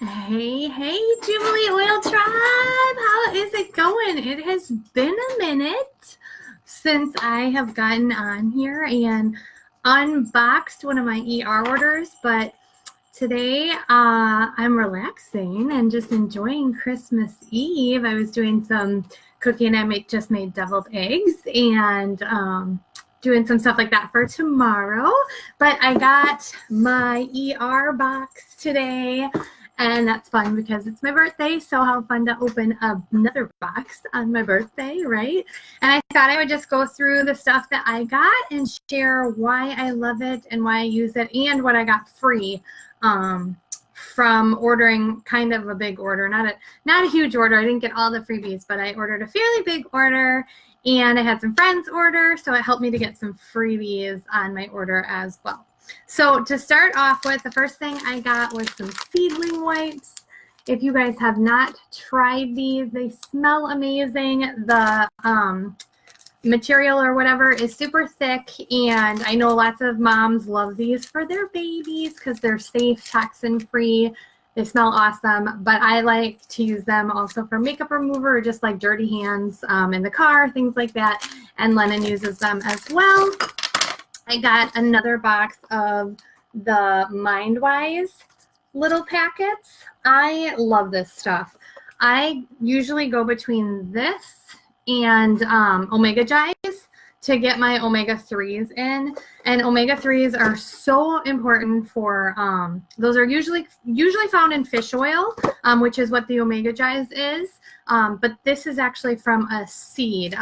Hey, Jubilee Oil Tribe. How is it going? It has been a minute since I have gotten on here and unboxed one of my ER orders, but today I'm relaxing and just enjoying Christmas Eve. I was doing some cooking. I just made deviled eggs and doing some stuff like that for tomorrow. But I got my ER box today. And that's fun because it's my birthday, so how fun to open another box on my birthday, right? And I thought I would just go through the stuff that I got and share why I love it and why I use it and what I got free from ordering kind of a big order. Not a huge order. I didn't get all the freebies, but I ordered a fairly big order, and I had some friends order, so it helped me to get some freebies on my order as well. So to start off with, the first thing I got was some Seedling Whites. If you guys have not tried these, they smell amazing. The material or whatever is super thick, and I know lots of moms love these for their babies because they're safe, toxin-free. They smell awesome, but I like to use them also for makeup remover or just like dirty hands in the car, things like that, and Lennon uses them as well. I got another box of the MindWise little packets. I love this stuff. I usually go between this and Omega Gies to get my omega-3s in. And omega-3s are so important for, those are usually found in fish oil, which is what the Omega Gies is. But this is actually from a seed.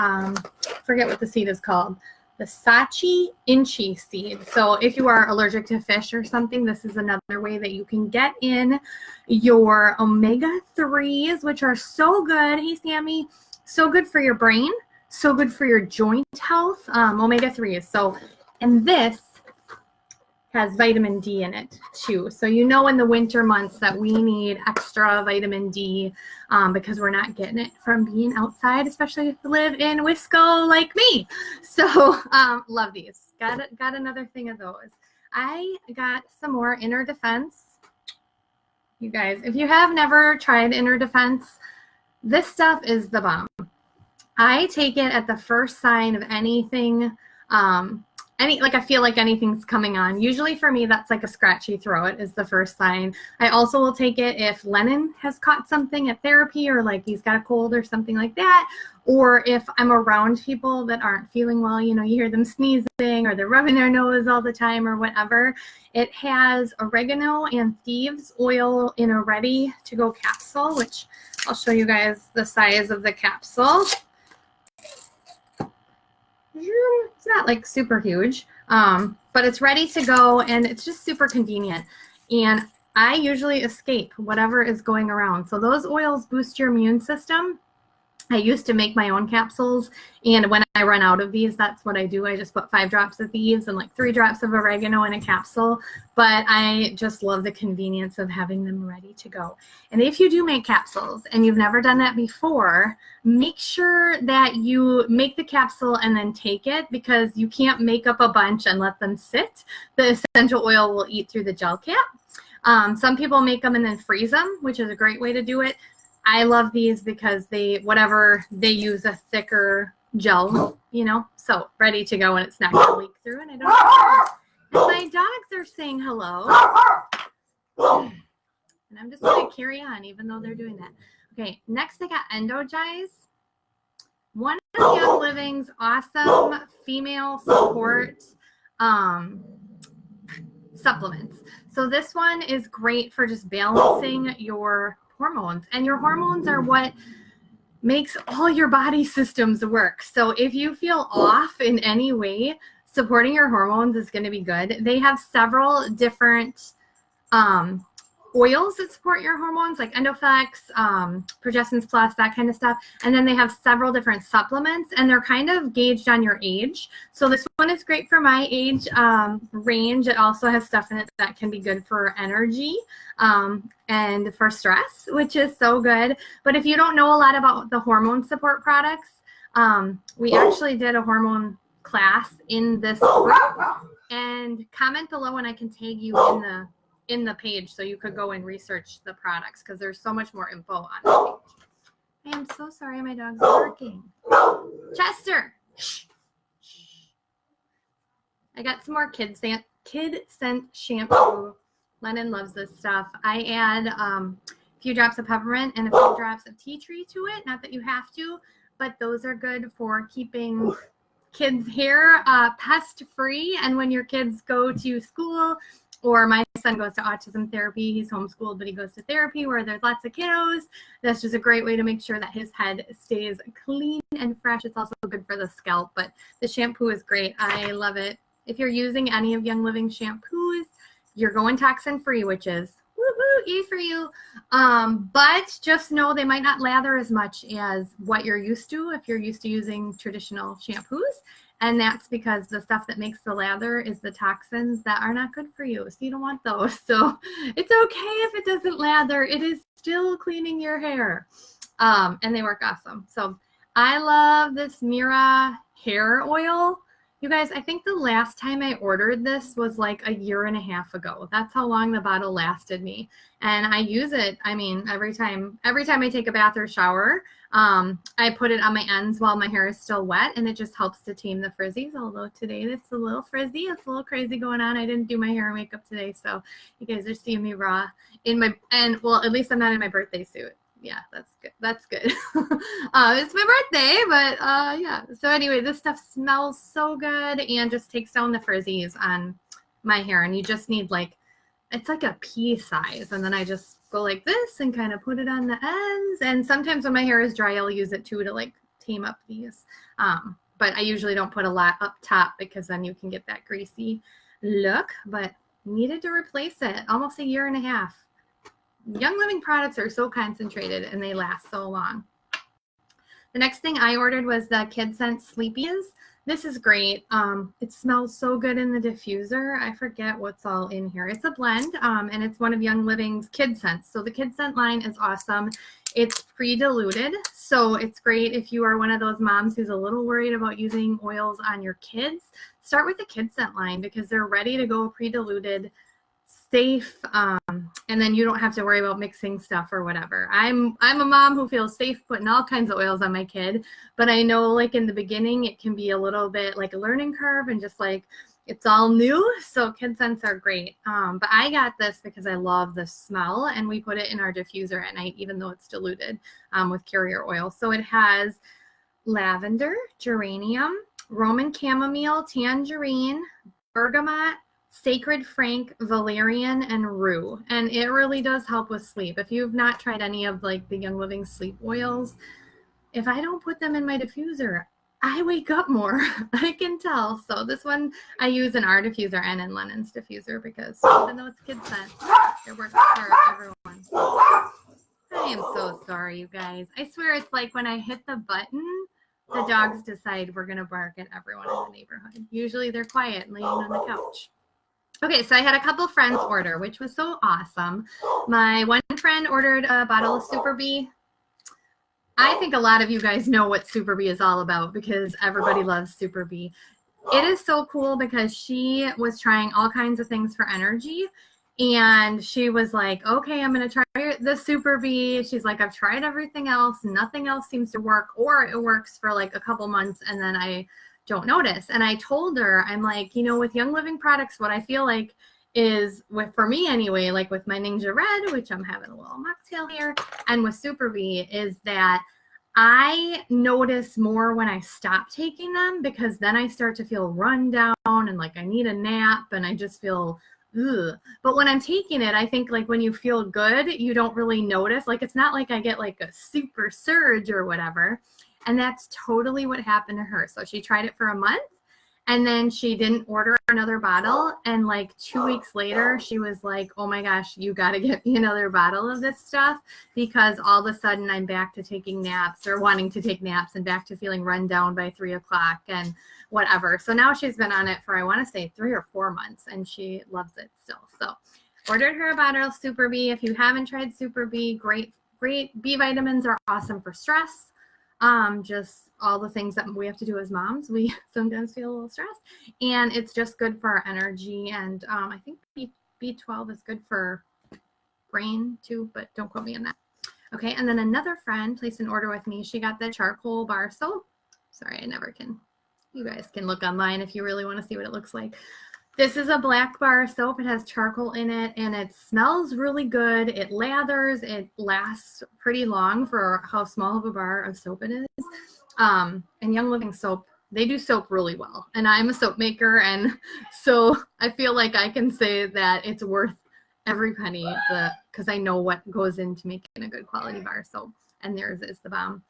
Forget what the seed is called. The Sachi Inchi seed. So if you are allergic to fish or something, this is another way that you can get in your omega-3s, which are so good. Hey, Sammy, so good for your brain, so good for your joint health, omega-3s. So, and this has vitamin D in it too. So you know in the winter months that we need extra vitamin D because we're not getting it from being outside, especially if you live in Wisco like me. So love these. Got another thing of those. I got some more Inner Defense. You guys, if you have never tried Inner Defense, this stuff is the bomb. I take it at the first sign of anything, I feel like anything's coming on. Usually for me, that's like a scratchy throat is the first sign. I also will take it if Lennon has caught something at therapy or like he's got a cold or something like that. Or if I'm around people that aren't feeling well, you hear them sneezing or they're rubbing their nose all the time or whatever. It has oregano and thieves oil in a ready-to-go capsule, which I'll show you guys the size of the capsule. It's not like super huge, but it's ready to go and it's just super convenient. And I usually escape whatever is going around. So those oils boost your immune system. I used to make my own capsules, and when I run out of these, that's what I do. I just put 5 drops of thieves and like 3 drops of oregano in a capsule, but I just love the convenience of having them ready to go. And if you do make capsules and you've never done that before, make sure that you make the capsule and then take it, because you can't make up a bunch and let them sit. The essential oil will eat through the gel cap. Some people make them and then freeze them, which is a great way to do it. I love these because they use a thicker gel, so ready to go and it's not going to leak through, and I don't care. And my dogs are saying hello. And I'm just going to carry on even though they're doing that. Okay, next I got Endogize. One of Young Living's awesome female support supplements. So this one is great for just balancing your hormones, and your hormones are what makes all your body systems work. So if you feel off in any way, supporting your hormones is going to be good. They have several different oils that support your hormones, like Endoflex, Progestins Plus, that kind of stuff. And then they have several different supplements, and they're kind of gauged on your age. So this one is great for my age range. It also has stuff in it that can be good for energy and for stress, which is so good. But if you don't know a lot about the hormone support products, we actually did a hormone class in this group, and comment below and I can tag you in the in the page so you could go and research the products because there's so much more info on the page. I am so sorry, my dog's barking. Chester! Shh. I got some more kid scent shampoo. Lennon loves this stuff. I add a few drops of peppermint and a few drops of tea tree to it. Not that you have to, but those are good for keeping kids' hair pest free. And when your kids go to school, or my son goes to autism therapy, he's homeschooled, but he goes to therapy where there's lots of kiddos. That's just a great way to make sure that his head stays clean and fresh. It's also good for the scalp, but the shampoo is great. I love it. If you're using any of Young Living shampoos, you're going toxin free, which is woo-hoo, E for you. But just know they might not lather as much as what you're used to if you're used to using traditional shampoos. And that's because the stuff that makes the lather is the toxins that are not good for you. So you don't want those. So it's okay if it doesn't lather. It is still cleaning your hair. And they work awesome. So I love this Mira hair oil. You guys, I think the last time I ordered this was like a year and a half ago. That's how long the bottle lasted me. And I use it, I mean, every time I take a bath or shower, I put it on my ends while my hair is still wet, and it just helps to tame the frizzies. Although today it's a little frizzy. It's a little crazy going on. I didn't do my hair and makeup today, so you guys are seeing me raw well, at least I'm not in my birthday suit. Yeah, that's good. That's good. It's my birthday, but yeah. So anyway, this stuff smells so good and just takes down the frizzies on my hair. And you just need it's like a pea size. And then I just go like this and kind of put it on the ends. And sometimes when my hair is dry, I'll use it too to tame up these. But I usually don't put a lot up top because then you can get that greasy look. But needed to replace it. Almost a year and a half. Young Living products are so concentrated and they last so long. The next thing I ordered was the Kid Scent Sleepies. This is great. It smells so good in the diffuser. I forget what's all in here. It's a blend, and it's one of Young Living's Kid Scents. So the Kid Scent line is awesome. It's pre-diluted, so it's great if you are one of those moms who's a little worried about using oils on your kids. Start with the Kid Scent line because they're ready to go pre-diluted, safe, and then you don't have to worry about mixing stuff or whatever. I'm a mom who feels safe putting all kinds of oils on my kid, but I know in the beginning it can be a little bit like a learning curve and just it's all new. So Kid Scents are great. But I got this because I love the smell, and we put it in our diffuser at night, even though it's diluted with carrier oil. So it has lavender, geranium, Roman chamomile, tangerine, bergamot, sacred frank, valerian, and rue. And it really does help with sleep. If you've not tried any of the Young Living sleep oils, if I don't put them in my diffuser, I wake up more. I can tell. So this one I use in our diffuser and in Lennon's diffuser because even though it's Kid Scent, it works for everyone. I am so sorry, you guys. I swear it's like when I hit the button, the dogs decide we're going to bark at everyone in the neighborhood. Usually they're quiet and laying on the couch. Okay, so I had a couple friends order, which was so awesome. My one friend ordered a bottle of Super Bee. I think a lot of you guys know what Super Bee is all about because everybody loves Super Bee. It is so cool because she was trying all kinds of things for energy, and she was like, okay, I'm going to try the Super Bee. She's like, I've tried everything else. Nothing else seems to work, or it works for a couple months, and then I don't notice. And I told her, I'm like, with Young Living products, what I feel like is for me anyway, with my Ninja Red, which I'm having a little mocktail here, and with Super Bee, is that I notice more when I stop taking them because then I start to feel run down and I need a nap and I just feel ugh. But when I'm taking it, I think when you feel good, you don't really notice. It's not like I get a super surge or whatever. And that's totally what happened to her. So she tried it for a month and then she didn't order another bottle. And 2 weeks later, she was like, oh my gosh, you got to get me another bottle of this stuff because all of a sudden I'm back to taking naps or wanting to take naps and back to feeling run down by 3 o'clock and whatever. So now she's been on it for, I want to say 3 or 4 months and she loves it still. So ordered her a bottle of Super Bee. If you haven't tried Super Bee, great. B vitamins are awesome for stress. Just all the things that we have to do as moms. We sometimes feel a little stressed, and it's just good for our energy. And I think B12 is good for brain too, but don't quote me on that. Okay, and then another friend placed an order with me. She got the charcoal bar soap. Sorry, I never can. You guys can look online if you really want to see what it looks like. This is a black bar soap. It has charcoal in it, and it smells really good. It lathers. It lasts pretty long for how small of a bar of soap it is. And Young Living soap, they do soap really well. And I'm a soap maker, and so I feel like I can say that it's worth every penny because I know what goes into making a good quality bar soap, and theirs is the bomb.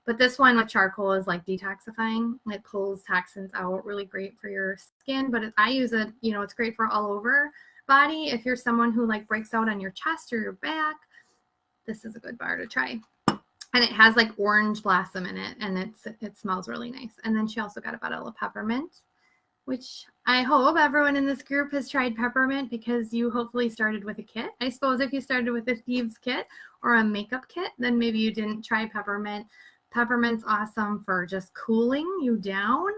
But this one with charcoal is like detoxifying. It pulls toxins out, really great for your skin. But I use it, you know, it's great for all over body. If you're someone who like breaks out on your chest or your back, this is a good bar to try. And it has like orange blossom in it, and it smells really nice. And then she also got a bottle of peppermint, which I hope everyone in this group has tried peppermint because you hopefully started with a kit. I suppose if you started with a thieves kit or a makeup kit, then maybe you didn't try peppermint. Peppermint's awesome for just cooling you down.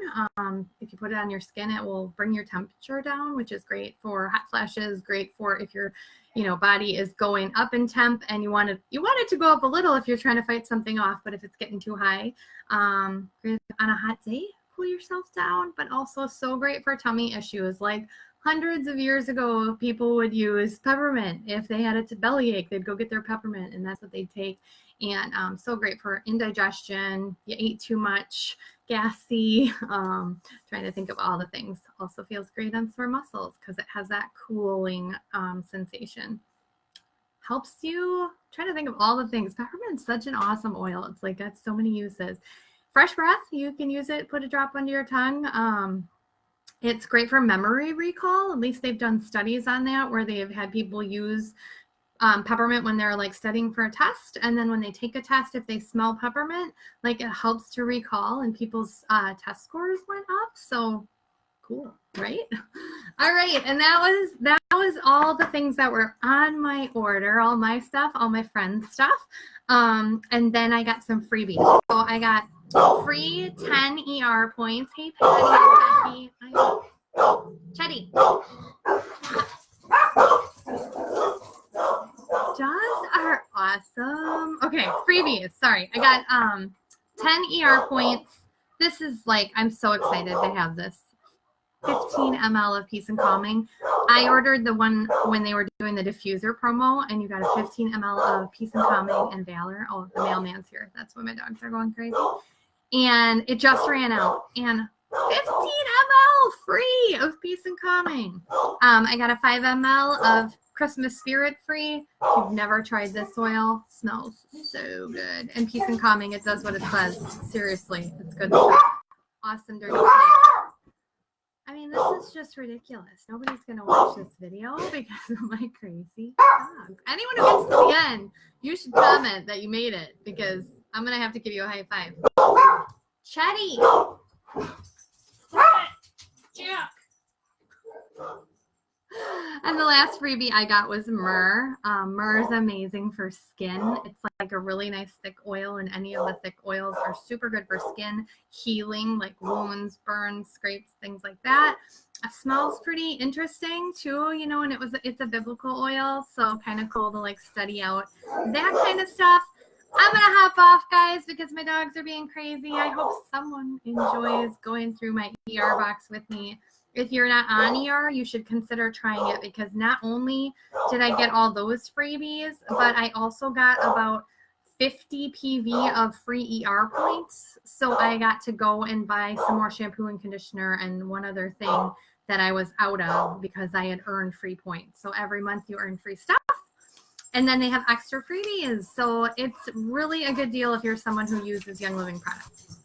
If you put it on your skin, it will bring your temperature down, which is great for hot flashes, great for if your body is going up in temp and you want it to go up a little if you're trying to fight something off, but if it's getting too high, on a hot day, cool yourself down, but also so great for tummy issues. Like hundreds of years ago, people would use peppermint. If they had a bellyache, they'd go get their peppermint, and that's what they'd take. And so great for indigestion. You ate too much, gassy, trying to think of all the things. Also feels great on sore muscles because it has that cooling sensation. Helps you, trying to think of all the things. Peppermint's such an awesome oil. It's like got so many uses. Fresh breath, you can use it, put a drop under your tongue. It's great for memory recall. At least they've done studies on that where they've had people use peppermint when they're like studying for a test. And then when they take a test, if they smell peppermint, like it helps to recall, and people's test scores went up. So cool, right? All right. And that was all the things that were on my order, all my stuff, all my friends' stuff. And then I got some freebies. So I got free 10 ER points. Hey, Patty. Chetty. Dogs are awesome. Okay, freebies. Sorry. I got 10 ER points. This is like, I'm so excited to have this. 15 ml of Peace and Calming. I ordered the one when they were doing the diffuser promo, and you got a 15 ml of Peace and Calming and Valor. Oh, the mailman's here. That's why my dogs are going crazy. And it just ran out. And 15 ml free of Peace and Calming. I got a 5 ml of Christmas Spirit free. If you've never tried this oil, smells so good. And Peace and Calming, it does what it says. Seriously, it's good stuff. Awesome dirty snake. I mean, this is just ridiculous. Nobody's going to watch this video because of my crazy dogs. Anyone who gets to the end, you should comment that you made it because I'm going to have to give you a high five. Chetty! Jack! And the last freebie I got was myrrh. Myrrh is amazing for skin. It's like a really nice thick oil, and any of the thick oils are super good for skin healing, like wounds, burns, scrapes, things like that. It smells pretty interesting too, and it's a biblical oil, so kind of cool to like study out that kind of stuff. I'm gonna hop off, guys, because my dogs are being crazy. I hope someone enjoys going through my ER box with me. If you're not on ER, you should consider trying it because not only did I get all those freebies, but I also got about 50 PV of free ER points. So I got to go and buy some more shampoo and conditioner and one other thing that I was out of because I had earned free points. So every month you earn free stuff. And then they have extra freebies. So it's really a good deal if you're someone who uses Young Living products.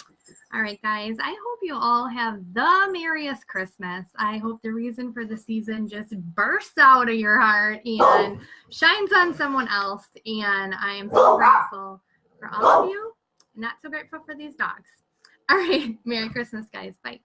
All right, guys, I hope you all have the merriest Christmas. I hope the reason for the season just bursts out of your heart and shines on someone else. And I am so grateful for all of you, and not so grateful for these dogs. All right, Merry Christmas, guys. Bye.